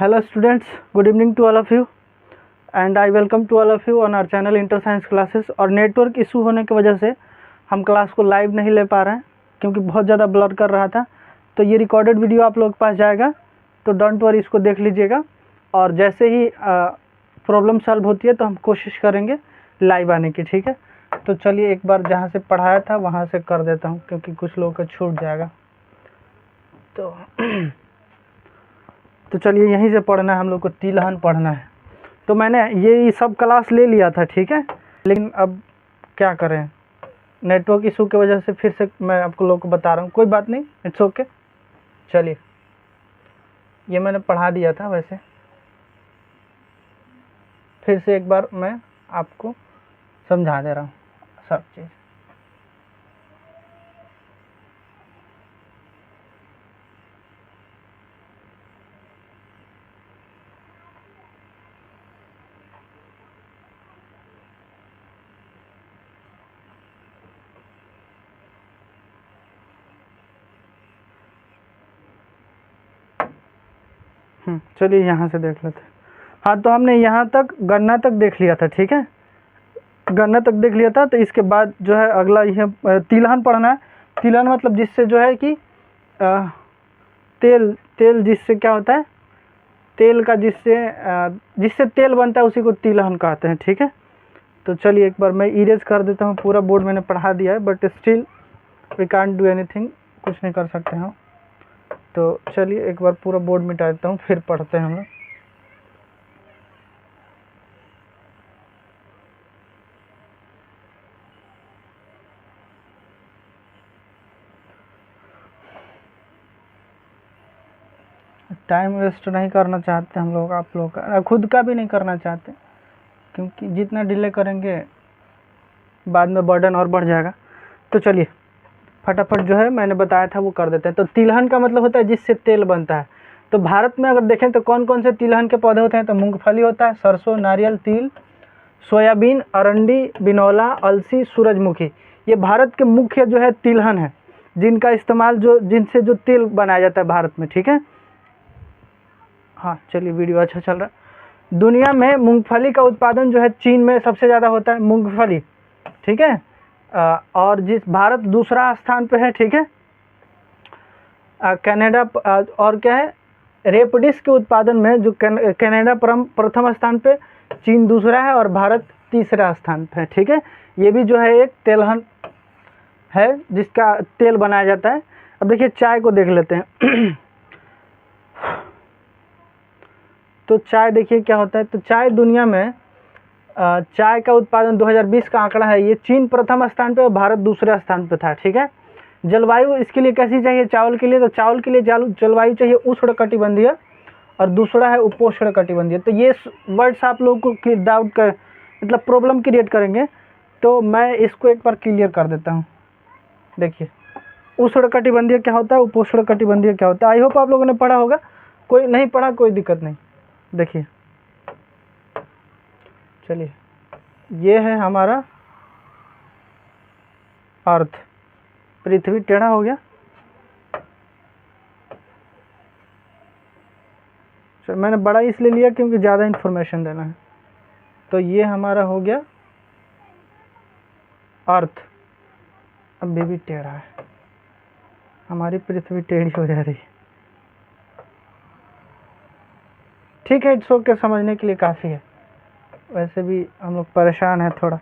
Hello students, good evening to all of you and I welcome to all of you on our channel inter science classes. और network issue होने की वजह से हम class को live नहीं ले पा रहे हैं क्योंकि बहुत ज़्यादा ब्लर कर रहा था। तो ये रिकॉर्डेड वीडियो आप लोग के पास जाएगा, तो डोंट वरी, इसको देख लीजिएगा और जैसे ही प्रॉब्लम सॉल्व होती है तो हम कोशिश करेंगे लाइव आने की, ठीक है। तो चलिए एक बार जहाँ से पढ़ाया था वहाँ से कर देता हूँ क्योंकि कुछ लोगों का छूट जाएगा। तो चलिए यहीं से पढ़ना है, हम लोग को तिलहन पढ़ना है। तो मैंने ये सब क्लास ले लिया था, ठीक है, लेकिन अब क्या करें, नेटवर्क इशू की वजह से फिर से मैं आपको लोगों को बता रहा हूँ। कोई बात नहीं, इट्स ओके। चलिए ये मैंने पढ़ा दिया था, वैसे फिर से एक बार मैं आपको समझा दे रहा हूँ सब चीज़। चलिए यहाँ से देख लेते हैं। हाँ, तो हमने यहाँ तक गणना तक देख लिया था, ठीक है, गणना तक देख लिया था। तो इसके बाद जो है अगला यह तिलहन पढ़ना है। तिलहन मतलब जिससे जो है कि तेल जिससे क्या होता है, तेल का जिससे तेल बनता है उसी को तिलहन कहते हैं, ठीक है। तो चलिए एक बार मैं इरेज कर देता हूँ, पूरा बोर्ड मैंने पढ़ा दिया है but still we can't do anything, कुछ नहीं कर सकते हम। तो चलिए एक बार पूरा बोर्ड मिटा देता हूँ, फिर पढ़ते हैं हम लोग। टाइम वेस्ट नहीं करना चाहते हम लोग, आप लोग का खुद का भी नहीं करना चाहते क्योंकि जितना डिले करेंगे बाद में बर्डन और बढ़ जाएगा। तो चलिए फटाफट जो है मैंने बताया था वो कर देते हैं। तो तिलहन का मतलब होता है जिससे तेल बनता है। तो भारत में अगर देखें तो कौन कौन से तिलहन के पौधे होते हैं, तो मूंगफली होता है, सरसों, नारियल, तिल, सोयाबीन, अरंडी, बिनौला, अलसी, सूरजमुखी, ये भारत के मुख्य जो है तिलहन है जिनका इस्तेमाल जिनसे जो तेल बनाया जाता है भारत में, ठीक है। हाँ चलिए वीडियो अच्छा चल रहा है। दुनिया में मूंगफली का उत्पादन जो है चीन में सबसे ज़्यादा होता है मूंगफली, ठीक है। और जिस भारत दूसरा स्थान पे है, ठीक है। कनाडा और क्या है, रेपडिस के उत्पादन में जो कनाडा प्रथम स्थान पे, चीन दूसरा है और भारत तीसरा स्थान पे है, ठीक है। ये भी जो है एक तिलहन है जिसका तेल बनाया जाता है। अब देखिए चाय को देख लेते हैं। तो चाय देखिए क्या होता है। तो चाय दुनिया में चाय का उत्पादन 2020 का आंकड़ा है, ये चीन प्रथम स्थान पे और भारत दूसरे स्थान पे था, ठीक है। जलवायु इसके लिए कैसी चाहिए चावल के लिए, तो चावल के लिए जलवायु चाहिए उष्णकटिबंधीय और दूसरा है उपोष्णकटिबंधीय। तो ये वर्ड्स आप लोगों को डाउट कर मतलब प्रॉब्लम क्रिएट करेंगे, तो मैं इसको एक बार क्लियर कर देता हूँ। देखिए उष्णकटिबंधीय क्या होता है, उपोष्णकटिबंधीय क्या होता है। आई होप आप लोगों ने पढ़ा होगा, कोई नहीं पढ़ा कोई दिक्कत नहीं। देखिए चलिए ये है हमारा अर्थ, पृथ्वी टेढ़ा हो गया। चल मैंने बड़ा इसलिए लिया क्योंकि ज़्यादा इन्फॉर्मेशन देना है। तो ये हमारा हो गया अर्थ, अभी भी टेढ़ा है, हमारी पृथ्वी टेढ़ी हो जा रही है, ठीक है। इट्स ओके, समझने के लिए काफ़ी है। वैसे भी हम लोग परेशान हैं थोड़ा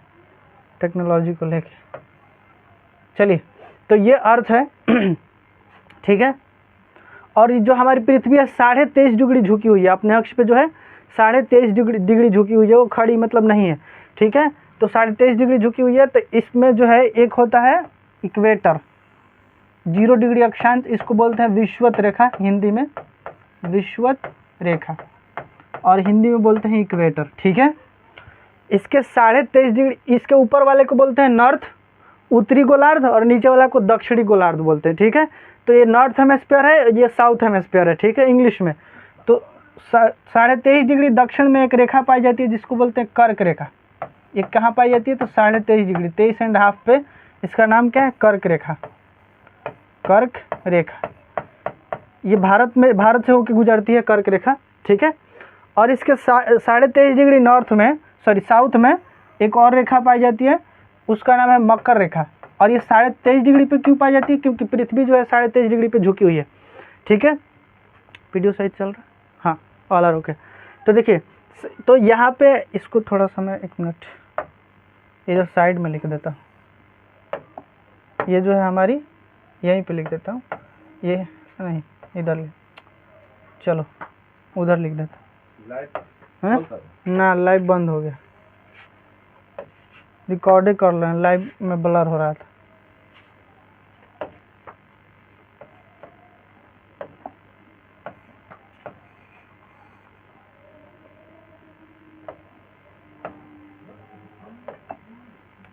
टेक्नोलॉजी को लेके। चलिए तो ये अर्थ है, ठीक है। और जो हमारी पृथ्वी है 23.5 डिग्री झुकी हुई है, अपने अक्ष पे जो है 23.5 डिग्री झुकी हुई है, वो खड़ी मतलब नहीं है, ठीक है। तो 23.5 डिग्री झुकी हुई है। तो इसमें जो है एक होता है इक्वेटर, 0 डिग्री अक्षांश, इसको बोलते हैं विषुवत रेखा, हिंदी में विषुवत रेखा और हिंदी में बोलते हैं इक्वेटर, ठीक है। इसके 23.5 डिग्री, इसके ऊपर वाले को बोलते हैं नॉर्थ, उत्तरी गोलार्ध, और नीचे वाला को दक्षिणी गोलार्ध बोलते हैं, ठीक है। तो ये नॉर्थ हेमिस्फीयर है, ये साउथ हेमिस्फीयर है, ठीक है, इंग्लिश में। तो 23.5 डिग्री दक्षिण में एक रेखा पाई जाती है जिसको बोलते हैं कर्क रेखा। ये कहाँ पाई जाती है, तो 23.5 डिग्री 23.5 पे, इसका नाम क्या है, कर्क रेखा, कर्क रेखा। ये भारत से होकर गुजरती है कर्क रेखा, ठीक है। और इसके 23.5 डिग्री नॉर्थ में, सॉरी साउथ में एक और रेखा पाई जाती है, उसका नाम है मकर रेखा। और ये 23.5 डिग्री पे क्यों पाई जाती है? क्योंकि पृथ्वी जो है 23.5 डिग्री पे झुकी हुई है, ठीक है। वीडियो सही चल रहा है? हाँ, ऑल आर ओके। तो देखिए, तो यहाँ पे इसको थोड़ा सा मैं 1 मिनट इधर साइड में लिख देता हूँ। ये जो है हमारी, यहीं पे लिख देता हूँ, ये नहीं इधर लिख, चलो उधर लिख देता हूँ। ना, लाइव बंद हो गया, रिकॉर्ड कर रहे हैं, लाइव में ब्लर हो रहा था।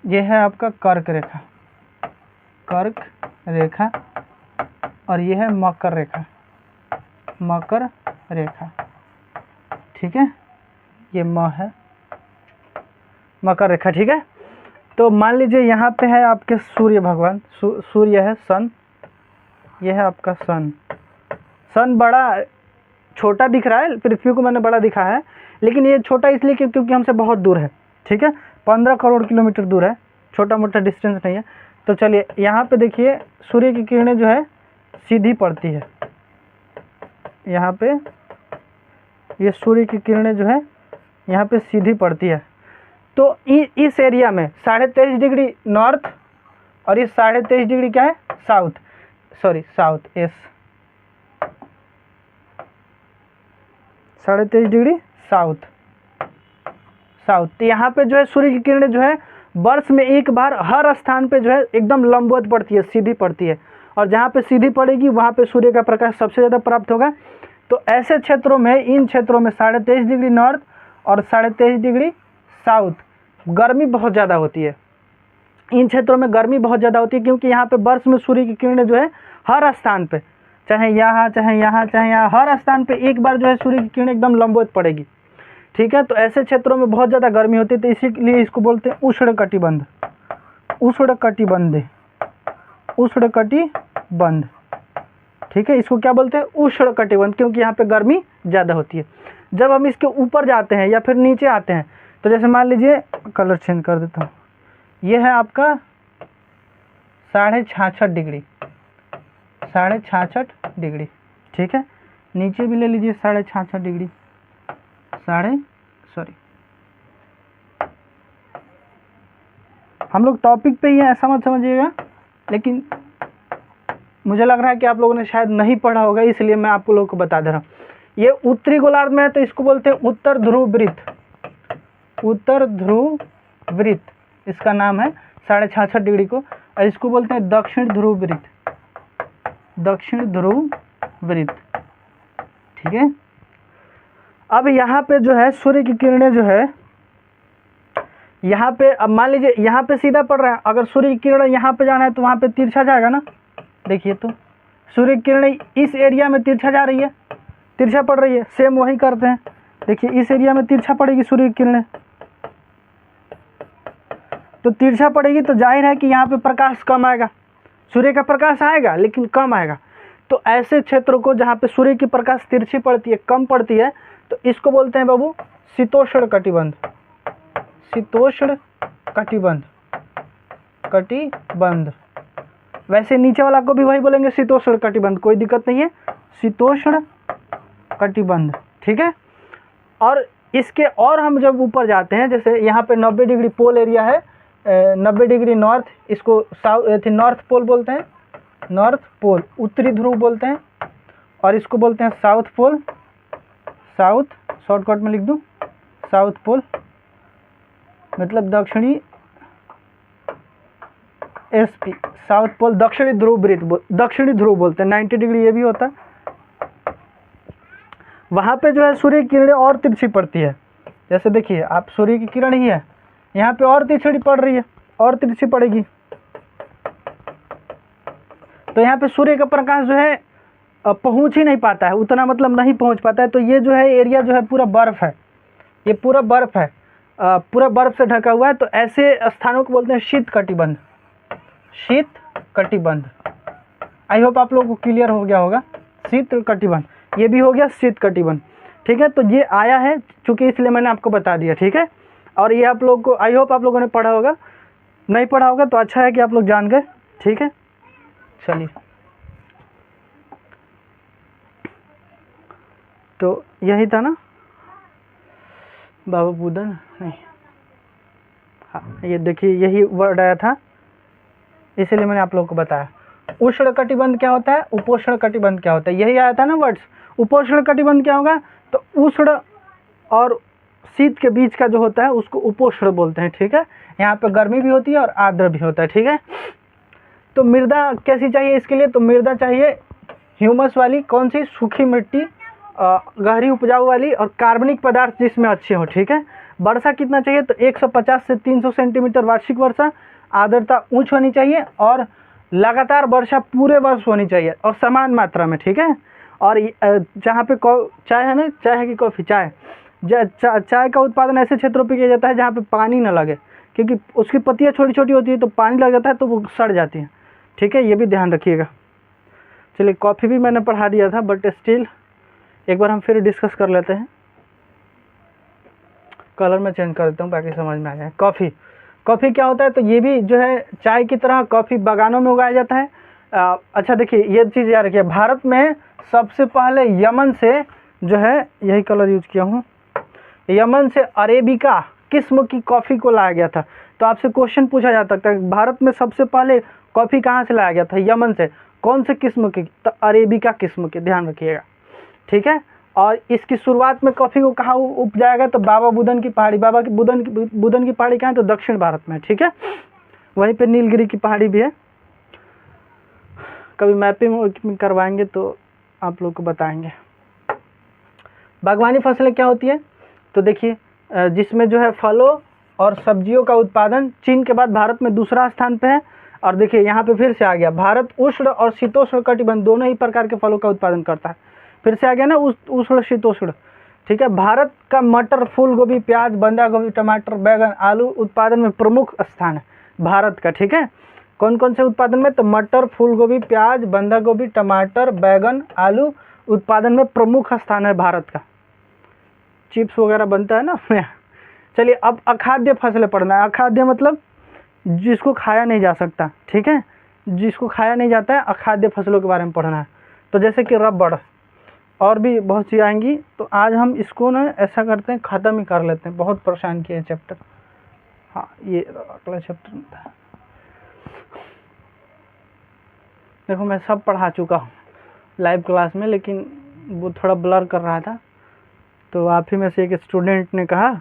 ये है आपका कर्क रेखा, कर्क रेखा, और ये है मकर रेखा, मकर रेखा, ठीक है। ये म है, मकर रेखा, ठीक है। तो मान लीजिए यहाँ पे है आपके सूर्य भगवान, सूर्य है, सन, ये है आपका सन। सन बड़ा छोटा दिख रहा है, पृथ्वी को मैंने बड़ा दिखा है, लेकिन ये छोटा इसलिए क्योंकि हमसे बहुत दूर है, ठीक है। 15 करोड़ किलोमीटर दूर है, छोटा मोटा डिस्टेंस नहीं है। तो चलिए यहाँ पे देखिए, सूर्य की किरणें जो है सीधी पड़ती है, यहाँ पे ये सूर्य की किरणें जो है यहाँ पे सीधी पड़ती है। तो इस एरिया में 23.5 डिग्री नॉर्थ और ये 23.5 डिग्री क्या है? South, sorry south, S 23.5 degree south, south. तो यहाँ पे जो है सूर्य की किरणें जो है वर्ष में एक बार हर स्थान पे जो है एकदम लंबवत पड़ती है, सीधी पड़ती है, और जहाँ पे सीधी पड़ेगी वहाँ पे सूर्य का प्रकाश सबसे ज़्यादा प्राप्त होगा। तो ऐसे क्षेत्रों में, इन क्षेत्रों में 23.5 डिग्री नॉर्थ और 23.5 डिग्री साउथ गर्मी बहुत ज़्यादा होती है। इन क्षेत्रों में गर्मी बहुत ज़्यादा होती है क्योंकि यहाँ पे वर्ष में सूर्य की किरणें जो है हर स्थान पे, चाहे यहाँ चाहे यहाँ चाहे यहाँ, हर स्थान पे एक बार जो है सूर्य की किरणें एकदम लंबवत पड़ेगी, ठीक है। तो ऐसे क्षेत्रों में बहुत ज़्यादा गर्मी होती है, तो इसीलिए इसको बोलते हैं उष्णकटिबंध, उष्णकटिबंध, उष्णकटिबंध, ठीक है। इसको क्या बोलते हैं? उष्णकटिबंध, क्योंकि यहाँ पे गर्मी ज़्यादा होती है। जब हम इसके ऊपर जाते हैं या फिर नीचे आते हैं, तो जैसे मान लीजिए, कलर चेंज कर देता हूँ, ये है आपका 66.5 डिग्री, 66.5 डिग्री, ठीक है। नीचे भी ले लीजिए 66.5 डिग्री, हम लोग टॉपिक पे ही है, ऐसा मत समझिएगा, लेकिन मुझे लग रहा है कि आप लोगों ने शायद नहीं पढ़ा होगा, इसलिए मैं आप लोगों को बता दे रहा हूँ। ये उत्तरी गोलार्ध में है, तो इसको बोलते हैं उत्तर ध्रुव वृत्त, उत्तर ध्रुव वृत्त इसका नाम है 66.5 डिग्री को, और इसको बोलते हैं दक्षिण ध्रुव वृत्त, दक्षिण ध्रुव वृत्त, ठीक है। अब यहाँ पे जो है सूर्य की किरणें जो है यहाँ पे, अब मान लीजिए यहाँ पे सीधा पड़ रहा है, अगर सूर्य की किरणें यहाँ पे जाना है तो वहाँ पे तिरछा जाएगा ना। देखिए, तो सूर्य की किरणें इस एरिया में तिरछा जा रही है, तिरछा पड़ रही है, सेम वही करते हैं। देखिए, इस एरिया में तिरछा पड़ेगी सूर्य की किरणें, तो तिरछा पड़ेगी तो जाहिर है कि यहाँ पे प्रकाश कम आएगा, सूर्य का प्रकाश आएगा लेकिन कम आएगा। तो ऐसे क्षेत्रों को जहाँ पे सूर्य की प्रकाश तिरछी पड़ती है, कम पड़ती है, तो इसको बोलते हैं बाबू शीतोष्ण कटिबंध, शीतोष्ण कटिबंध, कटिबंध। वैसे नीचे वाला को भी वही बोलेंगे शीतोष्ण कटिबंध, कोई दिक्कत नहीं है, शीतोष्ण कटिबंध, ठीक है। और इसके और हम जब ऊपर जाते हैं, जैसे यहाँ पे 90 डिग्री पोल एरिया है, 90 डिग्री नॉर्थ, इसको साउथ नॉर्थ पोल बोलते हैं, नॉर्थ पोल उत्तरी ध्रुव बोलते हैं, और इसको बोलते हैं साउथ पोल, साउथ शॉर्टकट में लिख दूँ, साउथ पोल मतलब दक्षिणी, एसपी साउथ पोल, दक्षिणी ध्रुव वृत्त, दक्षिणी ध्रुव बोलते हैं। 90 डिग्री ये भी होता है, वहाँ पे जो है सूर्य की किरणें और तिरछी पड़ती है। जैसे देखिए, आप सूर्य की किरण ही है, यहाँ पे और तिरछी पड़ रही है, और तिरछी पड़ेगी, तो यहाँ पे सूर्य का प्रकाश जो है पहुँच ही नहीं पाता है, उतना मतलब नहीं पहुँच पाता है। तो ये जो है एरिया जो है पूरा बर्फ़ है, ये पूरा बर्फ़ है, पूरा बर्फ़ से ढका हुआ है। तो ऐसे स्थानों को बोलते हैं शीत कटिबंध, शीत कटिबंध। आई होप आप लोगों को क्लियर हो गया होगा, शीत कटिबंध, ये भी हो गया शीत कटिबंध, ठीक है, तो ये आया है चूँकि इसलिए मैंने आपको बता दिया, ठीक है। और ये आप लोग को आई होप आप लोगों ने पढ़ा होगा, नहीं पढ़ा होगा तो अच्छा है कि आप लोग जान गए, ठीक है। चलिए, तो यही था ना बाबा बुदन, नहीं, हाँ ये देखिए यही वर्ड आया था, इसीलिए मैंने आप लोगों को बताया। उष्ण कटिबंध क्या होता है, उपोष्ण कटिबंध क्या होता है, यही आया था ना वर्ड्स। उपोष्ण कटिबंध क्या होगा, तो उष्ण और शीत के बीच का जो होता है उसको उपोष्ण बोलते हैं, ठीक है। यहाँ पे गर्मी भी होती है और आर्द्र भी होता है, ठीक है। तो मृदा कैसी चाहिए इसके लिए, तो मृदा चाहिए ह्यूमस वाली, कौन सी, सूखी मिट्टी, गहरी उपजाऊ वाली और कार्बनिक पदार्थ जिसमें अच्छे हो, ठीक है। वर्षा कितना चाहिए, तो 150 से 300 सेंटीमीटर वार्षिक वर्षा, आर्द्रता उच्च होनी चाहिए और लगातार वर्षा पूरे वर्ष होनी चाहिए और समान मात्रा में, ठीक है। और जहाँ पे चाय है ना, चाय है कि कॉफ़ी, चाय का उत्पादन ऐसे क्षेत्रों पे किया जाता है जहाँ पे पानी न लगे, क्योंकि उसकी पत्तियाँ छोटी छोटी होती है तो पानी लग जाता है तो वो सड़ जाती हैं, ठीक है, ये भी ध्यान रखिएगा। चलिए, कॉफ़ी भी मैंने पढ़ा दिया था बट स्टिल एक बार हम फिर डिस्कस कर लेते हैं। कलर में चेंज कर देता हूँ ताकि समझ में आ जाए। कॉफ़ी क्या होता है, तो ये भी जो है चाय की तरह कॉफ़ी बागानों में उगाया जाता है। अच्छा देखिए, ये चीज़ याद रखिए, भारत में सबसे पहले यमन से जो है, यही कलर यूज किया हूँ, यमन से अरेबिका किस्म की कॉफ़ी को लाया गया था। तो आपसे क्वेश्चन पूछा जा सकता है, भारत में सबसे पहले कॉफ़ी कहाँ से लाया गया था, यमन से, कौन से किस्म की, तो अरेबिका किस्म के, ध्यान रखिएगा, ठीक है। और इसकी शुरुआत में कॉफ़ी को कहाँ उपजाया गया, तो बाबा बुदन की पहाड़ी, बुदन की पहाड़ी कहाँ है, तो दक्षिण भारत में, ठीक है। वहीं पे नीलगिरी की पहाड़ी भी है, कभी मैपिंग करवाएंगे तो आप लोग को बताएंगे। बागवानी फसलें क्या होती है, तो देखिए जिसमें जो है फलों और सब्जियों का उत्पादन चीन के बाद भारत में दूसरा स्थान पे है। और देखिए यहाँ पे फिर से आ गया, भारत उष्ण और शीतोष्ण कटिबंध दोनों ही प्रकार के फलों का उत्पादन करता है, फिर से आ गया ना उष्ण शीतोष्ण, ठीक है। भारत का मटर, फूल गोभी, प्याज, बंदा गोभी, टमाटर, बैगन, आलू उत्पादन में प्रमुख स्थान है भारत का, ठीक है। कौन कौन से उत्पादन में, तो मटर, फूल गोभी, प्याज, बंदा गोभी, टमाटर, बैगन, आलू उत्पादन में प्रमुख स्थान है भारत का। चिप्स वगैरह बनता है ना चलिए, अब अखाद्य फसलें पढ़ना है। अखाद्य मतलब जिसको खाया नहीं जा सकता, ठीक है, जिसको खाया नहीं जाता है, अखाद्य फसलों के बारे में पढ़ना है। तो जैसे कि रबड़ और भी बहुत सी आएंगी, तो आज हम इसको ना ऐसा करते हैं, ख़त्म ही कर लेते हैं, बहुत परेशान किया चैप्टर। हाँ, ये अगला चैप्टर था, देखो मैं सब पढ़ा चुका हूँ लाइव क्लास में, लेकिन वो थोड़ा ब्लर कर रहा था, तो आप ही में से एक स्टूडेंट ने कहा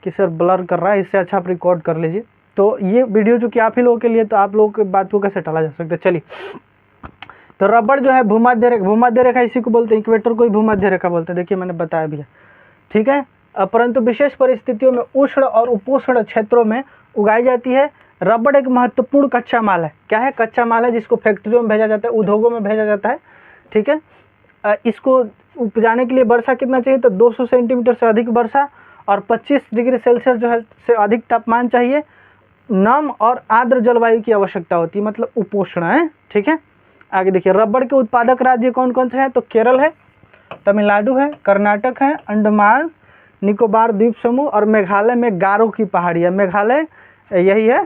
कि सर ब्लर कर रहा है, इससे अच्छा आप रिकॉर्ड कर लीजिए। तो ये वीडियो जो कि आप ही लोगों के लिए, तो आप लोगों की बात को कैसे टाला जा सकता है। चलिए, तो रबड़ जो है भूमध्य रेखा इसी को बोलते हैं, इक्वेटर को ही भूमध्य रेखा बोलते हैं, देखिए मैंने बताया भी है, ठीक है। परंतु विशेष परिस्थितियों में उष्ण और उपोष्ण क्षेत्रों में उगाई जाती है। रबड़ एक महत्वपूर्ण कच्चा माल है, क्या है, कच्चा माल है, जिसको फैक्ट्रियों में भेजा जाता है, उद्योगों में भेजा जाता है, ठीक है। इसको उपजाने के लिए वर्षा कितना चाहिए, तो 200 सेंटीमीटर से अधिक वर्षा और 25 डिग्री सेल्सियस जो है से अधिक तापमान चाहिए। नम और आर्द्र जलवायु की आवश्यकता होती है, मतलब उपोष्ण है, ठीक है। आगे देखिए, रबड़ के उत्पादक राज्य कौन कौन से हैं, तो केरल है, तमिलनाडु है, कर्नाटक है, अंडमान निकोबार द्वीप समूह और मेघालय में गारो की पहाड़ी है। मेघालय यही है,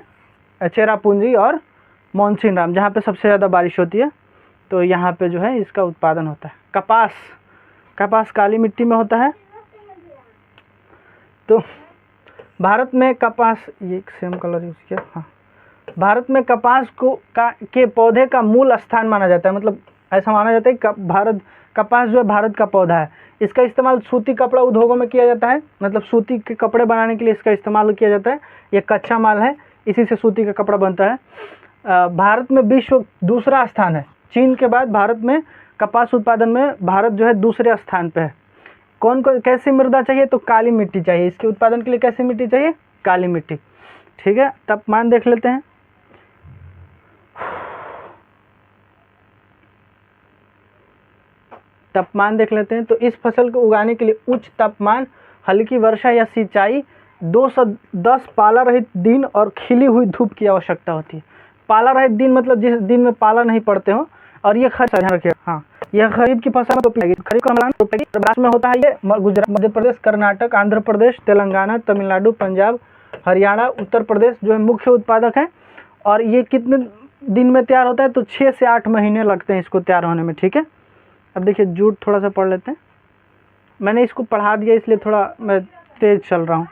चेरापूंजी और मानसीनराम, जहाँ पे सबसे ज़्यादा बारिश होती है, तो यहाँ पे जो है इसका उत्पादन होता है। कपास काली मिट्टी में होता है। तो भारत में कपास, ये सेम कलर यूज़ किया, हाँ, भारत में कपास के पौधे का मूल स्थान माना जाता है, मतलब ऐसा माना जाता है कि कपास जो है भारत का पौधा है। इसका इस्तेमाल सूती कपड़ा उद्योगों में किया जाता है, मतलब सूती के कपड़े बनाने के लिए इसका इस्तेमाल किया जाता है। ये कच्चा माल है, इसी से सूती का कपड़ा बनता है। भारत में विश्व दूसरा स्थान है, चीन के बाद भारत में कपास उत्पादन में भारत जो है दूसरे स्थान पे है। कौन कैसी मृदा चाहिए, तो काली मिट्टी चाहिए, इसके उत्पादन के लिए कैसी मिट्टी चाहिए, काली मिट्टी, ठीक है। तापमान देख लेते हैं, तो इस फसल को उगाने के लिए उच्च तापमान, हल्की वर्षा या सिंचाई, 210 पाला रहित दिन और खिली हुई धूप की आवश्यकता होती है। पाला रहित दिन मतलब जिस दिन में पाला नहीं पड़ते हो, और ये खरीफ, ध्यान रखिए, हाँ यह खरीफ की फसल में रोपी जाएगी। खरीफ का मलान रोपेगी। महाराष्ट्र में होता है ये, गुजरात, मध्य प्रदेश, कर्नाटक, आंध्र प्रदेश, तेलंगाना, तमिलनाडु, पंजाब, हरियाणा, उत्तर प्रदेश जो है मुख्य उत्पादक हैं। और ये कितने दिन में तैयार होता है? तो 6 से 8 महीने लगते हैं इसको तैयार होने में, ठीक है। अब देखिए जूट थोड़ा सा पढ़ लेते हैं। मैंने इसको पढ़ा दिया इसलिए थोड़ा मैं तेज चल रहा हूँ,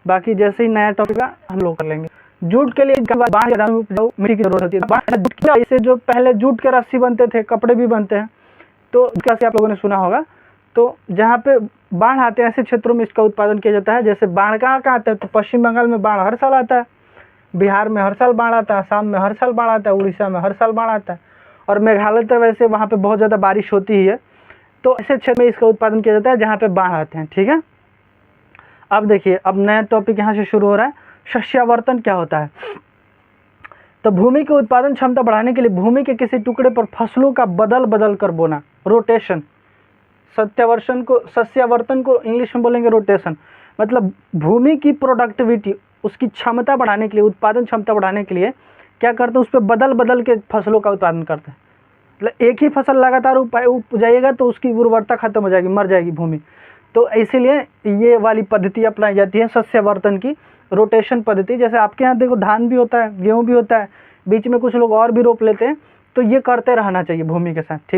बाकी जैसे ही नया टॉपिक का हम लोग कर लेंगे। जूट के लिए बाढ़ उपजाऊ मिट्टी की जरूरत होती है। इससे जो पहले जूट के रस्सी बनते थे, कपड़े भी बनते हैं, तो कैसे आप लोगों ने सुना होगा। तो जहाँ पे बाढ़ आते हैं ऐसे क्षेत्रों में इसका उत्पादन किया जाता है। जैसे बाढ़ कहाँ आता है? तो पश्चिम बंगाल में बाढ़ हर साल आता है, बिहार में हर साल बाढ़ आता है, असम में हर साल बाढ़ आता है, उड़ीसा में हर साल बाढ़ आता है, और मेघालय तो वैसे वहाँ पे बहुत ज़्यादा बारिश होती ही है। तो ऐसे क्षेत्र में इसका उत्पादन किया जाता है जहाँ पे बाढ़ आते हैं, ठीक है। अब देखिए, अब नया टॉपिक यहाँ से शुरू हो रहा है। शस्यावर्तन क्या होता है? तो भूमि के उत्पादन क्षमता बढ़ाने के लिए भूमि के किसी टुकड़े पर फसलों का बदल बदल कर बोना, रोटेशन। सस्यावर्तन को इंग्लिश में बोलेंगे रोटेशन। मतलब भूमि की प्रोडक्टिविटी, उसकी क्षमता बढ़ाने के लिए, उत्पादन क्षमता बढ़ाने के लिए क्या करते हैं? उस पर बदल बदल के फसलों का उत्पादन करते हैं। मतलब एक ही फसल लगातार उपजाइएगा तो उसकी उर्वरता खत्म हो जाएगी, मर जाएगी भूमि। तो इसीलिए ये वाली पद्धति अपनाई जाती है, सस्यावर्तन की, रोटेशन पद्धति। जैसे आपके यहाँ देखो धान भी होता है, गेहूँ भी होता है, बीच में कुछ लोग और भी रोप लेते हैं। तो ये करते रहना चाहिए भूमि के साथ, ठीक है।